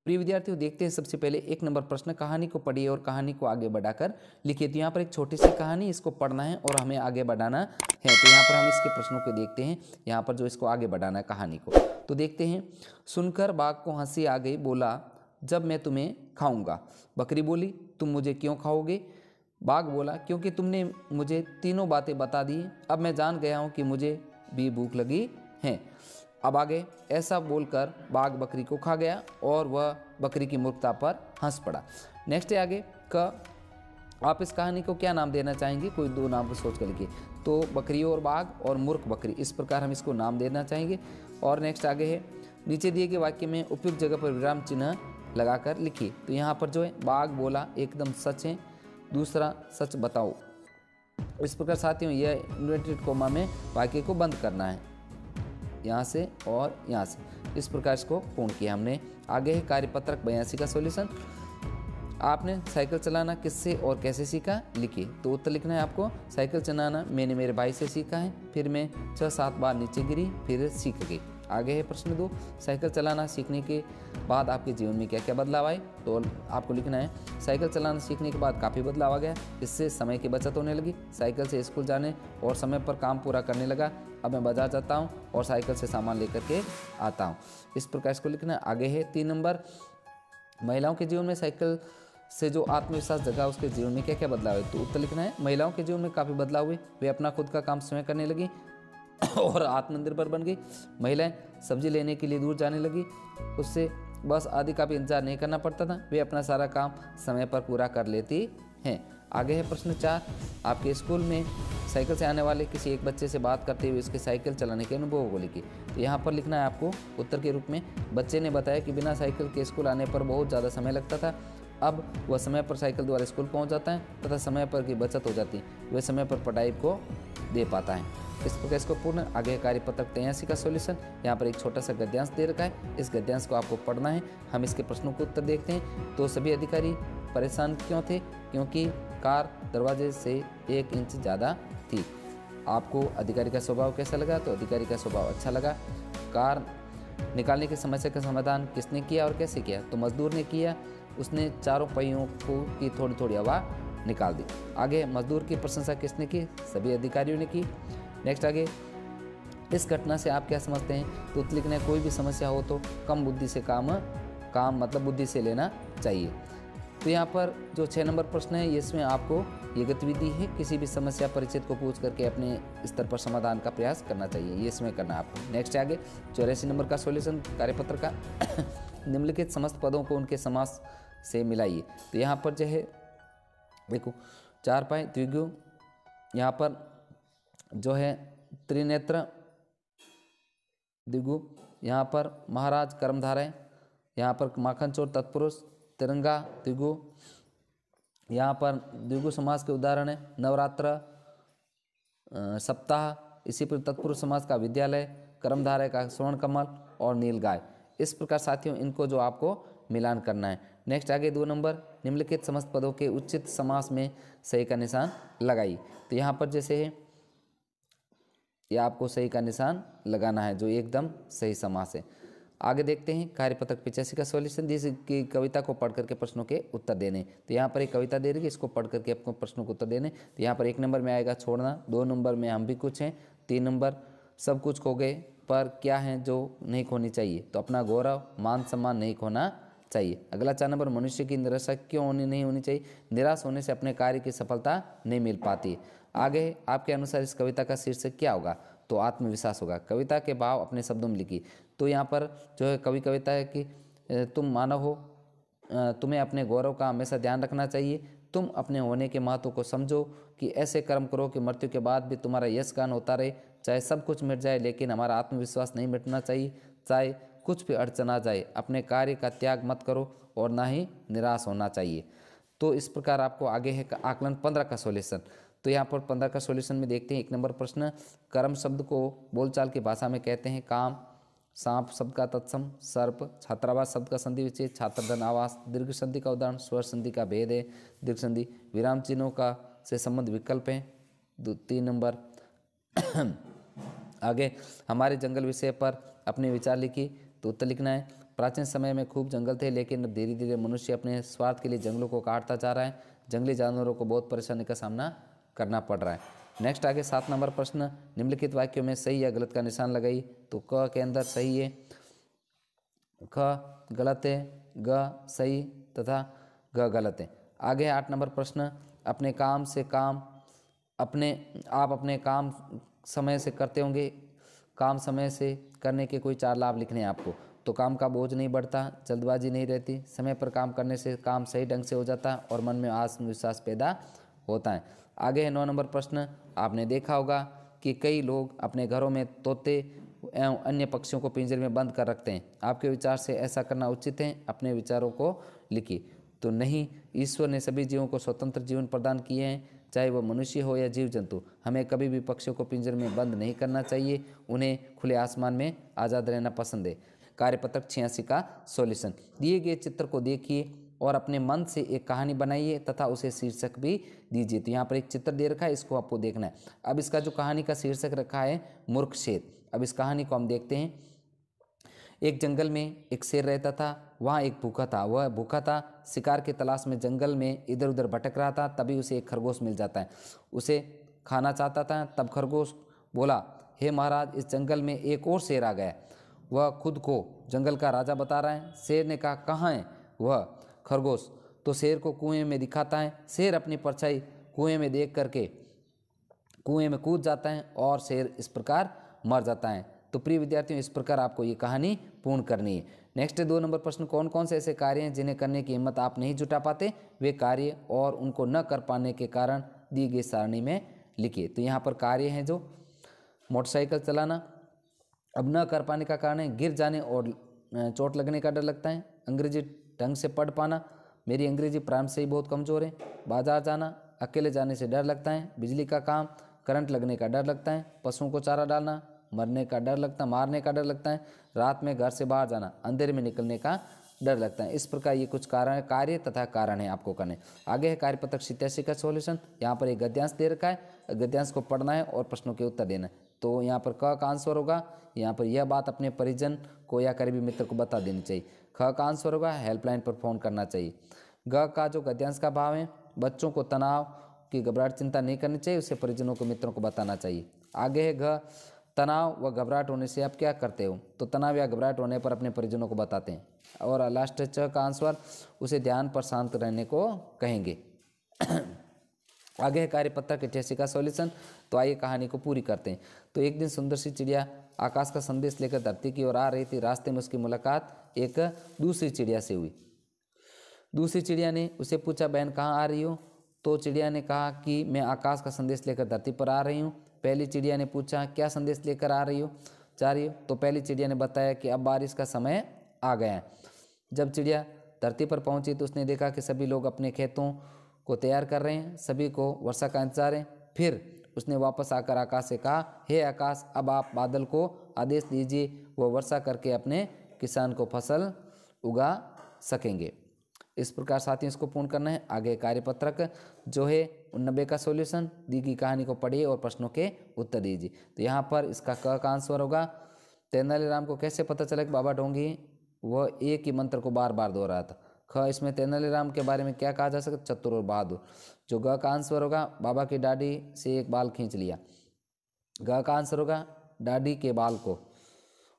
प्रिय विद्यार्थियों, देखते हैं सबसे पहले एक नंबर प्रश्न। कहानी को पढ़िए और कहानी को आगे बढ़ाकर लिखिए। तो यहाँ पर एक छोटी सी कहानी, इसको पढ़ना है और हमें आगे बढ़ाना है। तो यहाँ पर हम इसके प्रश्नों को देखते हैं, यहाँ पर जो इसको आगे बढ़ाना है कहानी को। तो देखते हैं। सुनकर बाघ को हंसी आ गई, बोला जब मैं तुम्हें खाऊंगा। बकरी बोली तुम मुझे क्यों खाओगे? बाघ बोला क्योंकि तुमने मुझे तीनों बातें बता दी, अब मैं जान गया हूँ कि मुझे भी भूख लगी है। अब आगे, ऐसा बोलकर बाघ बकरी को खा गया और वह बकरी की मूर्खता पर हंस पड़ा। नेक्स्ट है आगे क, आप इस कहानी को क्या नाम देना चाहेंगे? कोई दो नाम को सोच कर लिखिए। तो बकरी और बाघ और मूर्ख बकरी, इस प्रकार हम इसको नाम देना चाहेंगे। और नेक्स्ट आगे है, नीचे दिए गए वाक्य में उपयुक्त जगह पर विराम चिन्ह लगाकर लिखिए। तो यहाँ पर जो है बाघ बोला एकदम सच है, दूसरा सच बताओ। इस प्रकार साथियों यह इन्वर्टेड कोमा में वाक्य को बंद करना है, यहाँ से और यहाँ से। इस प्रकार इसको पूर्ण किया हमने। आगे है कार्यपत्रक 82 का सॉल्यूशन। आपने साइकिल चलाना किससे और कैसे सीखा? लिखिए। तो उत्तर लिखना है आपको, साइकिल चलाना मैंने मेरे भाई से सीखा है, फिर मैं 6-7 बार नीचे गिरी, फिर सीख गई। आगे है प्रश्न 2, साइकिल चलाना सीखने के बाद आपके जीवन में क्या क्या बदलाव आए? तो आपको लिखना है, साइकिल चलाना सीखने के बाद काफ़ी बदलाव आ गया। इससे समय की बचत होने लगी, साइकिल से स्कूल जाने और समय पर काम पूरा करने लगा। अब मैं बाजार जाता हूँ और साइकिल से सामान लेकर के आता हूँ। इस प्रकार इसको लिखना है। आगे है 3 नंबर, महिलाओं के जीवन में साइकिल से जो आत्मविश्वास जगा उसके जीवन में क्या क्या बदलाव है? तो उत्तर लिखना है, महिलाओं के जीवन में काफ़ी बदलाव हुए, वे अपना खुद का काम स्वयं करने लगी और आत्मनिर्भर बन गई। महिलाएं सब्जी लेने के लिए दूर जाने लगी, उससे बस आदि का भी इंतजार नहीं करना पड़ता था, वे अपना सारा काम समय पर पूरा कर लेती हैं। आगे है प्रश्न 4, आपके स्कूल में साइकिल से आने वाले किसी एक बच्चे से बात करते हुए उसके साइकिल चलाने के अनुभव को लिखिए। तो यहाँ पर लिखना है आपको उत्तर के रूप में, बच्चे ने बताया कि बिना साइकिल के स्कूल आने पर बहुत ज़्यादा समय लगता था, अब वह समय पर साइकिल द्वारा स्कूल पहुँच जाता है तथा समय पर की बचत हो जाती है, वह समय पर पढ़ाई को दे पाता है। इस प्रकार इसको पूर्ण। आगे कार्यपत्रक 83 का सॉल्यूशन। यहाँ पर एक छोटा सा गद्यांश दे रखा है, इस गद्यांश को आपको पढ़ना है। हम इसके प्रश्नों को उत्तर देखते हैं। तो सभी अधिकारी परेशान क्यों थे? क्योंकि कार दरवाजे से 1 इंच ज़्यादा थी। आपको अधिकारी का स्वभाव कैसा लगा? तो अधिकारी का स्वभाव अच्छा लगा। कार निकालने की समस्या का समाधान किसने किया और कैसे किया? तो मजदूर ने किया, उसने चारों पहियों को की थोड़ी थोड़ी हवा निकाल दी। आगे मजदूर की प्रशंसा किसने की? सभी अधिकारियों ने की। नेक्स्ट आगे, इस घटना से आप क्या समझते हैं? तो लिखना है, कोई भी समस्या हो तो कम बुद्धि से काम मतलब बुद्धि से लेना चाहिए। तो यहाँ पर जो 6 नंबर प्रश्न है, इसमें आपको ये गतिविधि है, किसी भी समस्या परिचित को पूछ करके अपने स्तर पर समाधान का प्रयास करना चाहिए, ये इसमें करना है आपको। नेक्स्ट आगे 84 नंबर का सॉल्यूशन कार्यपत्र का। निम्नलिखित समस्त पदों को उनके समास से मिलाइए। तो यहाँ पर जो है देखो, 4 पाए द्विगु, यहाँ पर जो है त्रिनेत्र द्विगु, यहाँ पर महाराज कर्मधारय, यहाँ पर माखन चोर तत्पुरुष, तिरंगा द्विगु। यहाँ पर द्विगु समास के उदाहरण है नवरात्र, सप्ताह। इसी पर तत्पुरुष समास का विद्यालय, कर्मधारय का स्वर्ण कमल और नीलगाय। इस प्रकार साथियों इनको जो आपको मिलान करना है। नेक्स्ट आगे 2 नंबर, निम्नलिखित समस्त पदों के उचित समास में सही का निशान लगाइए। तो यहाँ पर जैसे है, यह आपको सही का निशान लगाना है, जो एकदम सही समास है। आगे देखते हैं कार्यपत्रक 85 का सॉल्यूशन, जिसकी कविता को पढ़ करके प्रश्नों के उत्तर देने। तो यहाँ पर एक कविता दे रही है, इसको पढ़ करके आपको प्रश्नों को उत्तर देने। तो यहाँ पर 1 नंबर में आएगा छोड़ना, 2 नंबर में हम भी कुछ हैं, 3 नंबर सब कुछ खो गए पर क्या है जो नहीं खोनी चाहिए? तो अपना गौरव मान सम्मान नहीं खोना चाहिए। अगला 4 नंबर, मनुष्य की निराशा क्यों नहीं होनी चाहिए? निराश होने से अपने कार्य की सफलता नहीं मिल पाती। आगे आपके अनुसार इस कविता का शीर्षक क्या होगा? तो आत्मविश्वास होगा। कविता के भाव अपने शब्दों में लिखिए। तो यहाँ पर जो है कविता है कि तुम मानव हो, तुम्हें अपने गौरव का हमेशा ध्यान रखना चाहिए, तुम अपने होने के महत्व को समझो कि ऐसे कर्म करो कि मृत्यु के बाद भी तुम्हारा यश गान होता रहे, चाहे सब कुछ मिट जाए लेकिन हमारा आत्मविश्वास नहीं मिटना चाहिए, चाहे कुछ भी अड़चन आ जाए, अपने कार्य का त्याग मत करो और ना ही निराश होना चाहिए। तो इस प्रकार आपको आगे है आकलन 15 का सॉल्यूशन। तो यहाँ पर 15 का सॉल्यूशन में देखते हैं 1 नंबर प्रश्न, कर्म शब्द को बोलचाल की भाषा में कहते हैं काम, सांप शब्द का तत्सम, सर्प, छात्रावास शब्द का संधि विच्छेद, छात्रधन आवास, दीर्घ संधि का उदाहरण, स्वर संधि का भेद है, दीर्घ संधि, विराम चिन्हों का से संबंध विकल्प है। 3 नंबर आगे हमारे जंगल विषय पर अपने विचार लिखिए। तो उत्तर लिखना है, प्राचीन समय में खूब जंगल थे, लेकिन अब धीरे धीरे मनुष्य अपने स्वार्थ के लिए जंगलों को काटता जा रहा है। जंगली जानवरों को बहुत परेशानी का सामना करना पड़ रहा है। नेक्स्ट आगे 7 नंबर प्रश्न, निम्नलिखित वाक्यों में सही या गलत का निशान लगाइए। तो क के अंदर सही है, ख गलत है, ग सही तथा ग गलत है। आगे 8 नंबर प्रश्न, अपने काम समय से करते होंगे। काम समय से करने के कोई 4 लाभ लिखने हैं आपको। तो काम का बोझ नहीं बढ़ता, जल्दबाजी नहीं रहती, समय पर काम करने से काम सही ढंग से हो जाता है और मन में आत्मविश्वास पैदा होता है। आगे है 9 नंबर प्रश्न, आपने देखा होगा कि कई लोग अपने घरों में तोते एवं अन्य पक्षियों को पिंजरे में बंद कर रखते हैं। आपके विचार से ऐसा करना उचित है? अपने विचारों को लिखिए। तो नहीं, ईश्वर ने सभी जीवों को स्वतंत्र जीवन प्रदान किए हैं, चाहे वह मनुष्य हो या जीव जंतु। हमें कभी भी पक्षियों को पिंजरे में बंद नहीं करना चाहिए, उन्हें खुले आसमान में आज़ाद रहना पसंद है। कार्यपत्रक 86 का सॉल्यूशन, दिए गए चित्र को देखिए और अपने मन से एक कहानी बनाइए तथा उसे शीर्षक भी दीजिए। तो यहाँ पर एक चित्र दे रखा है, इसको आपको देखना है। अब इसका जो कहानी का शीर्षक रखा है मूर्ख शेर। अब इस कहानी को हम देखते हैं। एक जंगल में एक शेर रहता था, वहाँ एक भूखा था। वह भूखा था, शिकार की तलाश में जंगल में इधर उधर भटक रहा था। तभी उसे एक खरगोश मिल जाता है, उसे खाना चाहता था। तब खरगोश बोला, हे महाराज, इस जंगल में एक और शेर आ गया। वह खुद को जंगल का राजा बता रहा है। शेर ने कहा, कहाँ है वह? खरगोश तो शेर को कुएं में दिखाता है। शेर अपनी परछाई कुएं में देख करके कुएं में कूद जाता है और शेर इस प्रकार मर जाता है। तो प्रिय विद्यार्थियों, इस प्रकार आपको ये कहानी पूर्ण करनी है। नेक्स्ट 2 नंबर प्रश्न, कौन कौन से ऐसे कार्य हैं जिन्हें करने की हिम्मत आप नहीं जुटा पाते? वे कार्य और उनको न कर पाने के कारण दी गई सारणी में लिखिए। तो यहाँ पर कार्य हैं जो मोटरसाइकिल चलाना। अब न कर पाने का कारण है गिर जाने और चोट लगने का डर लगता है। अंग्रेजी ढंग से पढ़ पाना, मेरी अंग्रेजी प्रारंभ से ही बहुत कमज़ोर है। बाजार जाना, अकेले जाने से डर लगता है। बिजली का काम, करंट लगने का डर लगता है। पशुओं को चारा डालना, मारने का डर लगता है। रात में घर से बाहर जाना, अंधेरे में निकलने का डर लगता है। इस प्रकार ये कुछ कारण कार्य तथा कारण है आपको करने। आगे है कार्यपत्रक 87 का सॉल्यूशन। यहाँ पर एक गद्यांश दे रखा है, गद्यांश को पढ़ना है और प्रश्नों के उत्तर देना है। तो यहाँ पर क का आंसर होगा, यहाँ पर यह बात अपने परिजन को या करीबी मित्र को बता देनी चाहिए। ख का आंसर होगा, हेल्पलाइन पर फोन करना चाहिए। ग का जो गद्यांश का भाव है, बच्चों को तनाव की घबराहट चिंता नहीं करनी चाहिए, उसे परिजनों को मित्रों को बताना चाहिए। आगे है घ, तनाव व घबराहट होने से आप क्या करते हो? तो तनाव या घबराहट होने पर अपने परिजनों को बताते हैं। और लास्ट च का आंसर, उसे ध्यान पर शांत रहने को कहेंगे। आगे है कार्यपत्रक 88 का सॉल्यूशन। तो आइए कहानी को पूरी करते हैं। तो एक दिन सुंदर सी चिड़िया आकाश का संदेश लेकर धरती की ओर आ रही थी। रास्ते में उसकी मुलाकात एक दूसरी चिड़िया से हुई। दूसरी चिड़िया ने उसे पूछा, बहन कहाँ आ रही हो? तो चिड़िया ने कहा कि मैं आकाश का संदेश लेकर धरती पर आ रही हूँ। पहली चिड़िया ने पूछा, क्या संदेश लेकर आ रही हो? तो पहली चिड़िया ने बताया कि अब बारिश का समय आ गया है। जब चिड़िया धरती पर पहुंची तो उसने देखा कि सभी लोग अपने खेतों को तैयार कर रहे हैं, सभी को वर्षा का इंतजार है। फिर उसने वापस आकर आकाश से कहा, हे आकाश, अब आप बादल को आदेश दीजिए, वह वर्षा करके अपने किसान को फसल उगा सकेंगे। इस प्रकार साथियों इसको पूर्ण करना है। आगे कार्यपत्रक जो है 90 का सॉल्यूशन, दी गई कहानी को पढ़िए और प्रश्नों के उत्तर दीजिए। तो यहाँ पर इसका क का आंसर होगा, तेनालीराम को कैसे पता चला कि बाबा ढोंगी वह एक ही मंत्र को बार बार दोहरा था। ख, इसमें तेनालीराम के बारे में क्या कहा जा सकता? चतुर और बहादुर। जो ग का आंसर होगा, बाबा की दाढ़ी से एक बाल खींच लिया। ग का आंसर होगा, दाढ़ी के बाल को।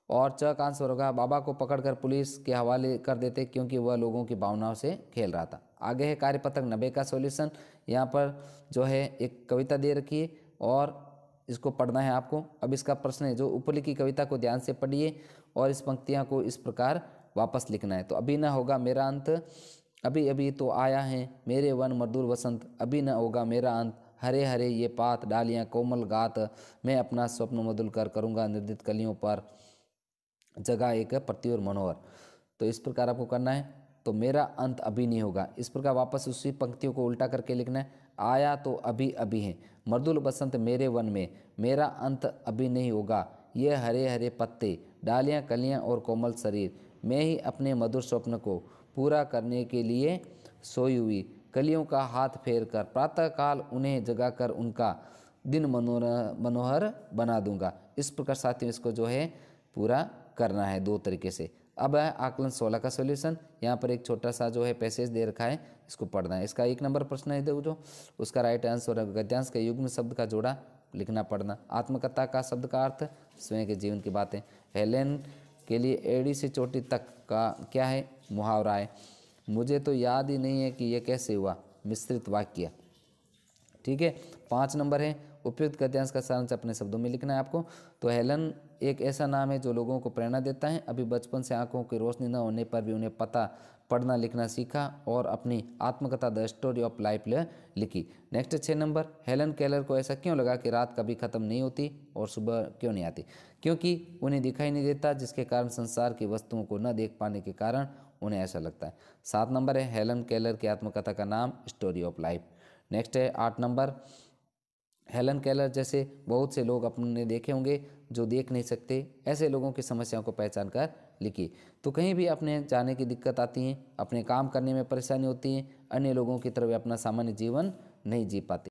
और च का आंसर होगा, बाबा को पकड़कर पुलिस के हवाले कर देते क्योंकि वह लोगों की भावनाओं से खेल रहा था। आगे है कार्यपत्रक 90 का सॉल्यूशन। यहाँ पर जो है एक कविता दे रखी है और इसको पढ़ना है आपको। अब इसका प्रश्न है, जो ऊपर लिखी कविता को ध्यान से पढ़िए और इस पंक्तियाँ को इस प्रकार वापस लिखना है। तो अभी न होगा मेरा अंत, अभी अभी तो आया है मेरे वन मधुर वसंत, अभी न होगा मेरा अंत, हरे हरे ये पात डालियाँ कोमल गात, मैं अपना स्वप्न मधुर कर करूँगा निर्दित कलियों पर जगह एक प्रति और मनोहर। तो इस प्रकार आपको करना है। तो मेरा अंत अभी नहीं होगा, इस प्रकार वापस उसी पंक्तियों को उल्टा करके लिखना है। आया तो अभी अभी है, मृदुल बसंत मेरे वन में, मेरा अंत अभी नहीं होगा, ये हरे हरे पत्ते डालियाँ कलियाँ और कोमल शरीर, मैं ही अपने मधुर स्वप्न को पूरा करने के लिए सोई हुई कलियों का हाथ फेर कर प्रातःकाल उन्हें जगाकर उनका दिन मनोहर बना दूंगा। इस प्रकार साथियों इसको जो है पूरा करना है 2 तरीके से। अब है आकलन 16 का सॉल्यूशन। यहाँ पर एक छोटा सा जो है पैसेज दे रखा है, इसको पढ़ना है। इसका 1 नंबर प्रश्न है जो उसका राइट आंसर है गद्यांश के युग्म शब्द का जोड़ा लिखना पढ़ना। आत्मकथा का शब्द का अर्थ स्वयं के जीवन की बातें। हेलेन के लिए एड़ी से चोटी तक का क्या है, मुहावरा है। मुझे तो याद ही नहीं है कि यह कैसे हुआ, मिश्रित वाक्य। ठीक है। 5 नंबर है उपयुक्त गद्यांश का सारांश अपने शब्दों में लिखना है आपको। तो हेलन एक ऐसा नाम है जो लोगों को प्रेरणा देता है। अभी बचपन से आंखों की रोशनी न होने पर भी उन्हें पढ़ना लिखना सीखा और अपनी आत्मकथा द स्टोरी ऑफ लाइफ लिखी। नेक्स्ट 6 नंबर, हेलन केलर को ऐसा क्यों लगा कि रात कभी खत्म नहीं होती और सुबह क्यों नहीं आती? क्योंकि उन्हें दिखाई नहीं देता, जिसके कारण संसार की वस्तुओं को न देख पाने के कारण उन्हें ऐसा लगता है। 7 नंबर है हेलन केलर की आत्मकथा का नाम स्टोरी ऑफ लाइफ। नेक्स्ट है 8 नंबर, हेलन केलर जैसे बहुत से लोग अपने देखे होंगे जो देख नहीं सकते, ऐसे लोगों की समस्याओं को पहचान कर लिखिए। तो कहीं भी अपने जाने की दिक्कत आती है, अपने काम करने में परेशानी होती है, अन्य लोगों की तरह वे अपना सामान्य जीवन नहीं जी पाते।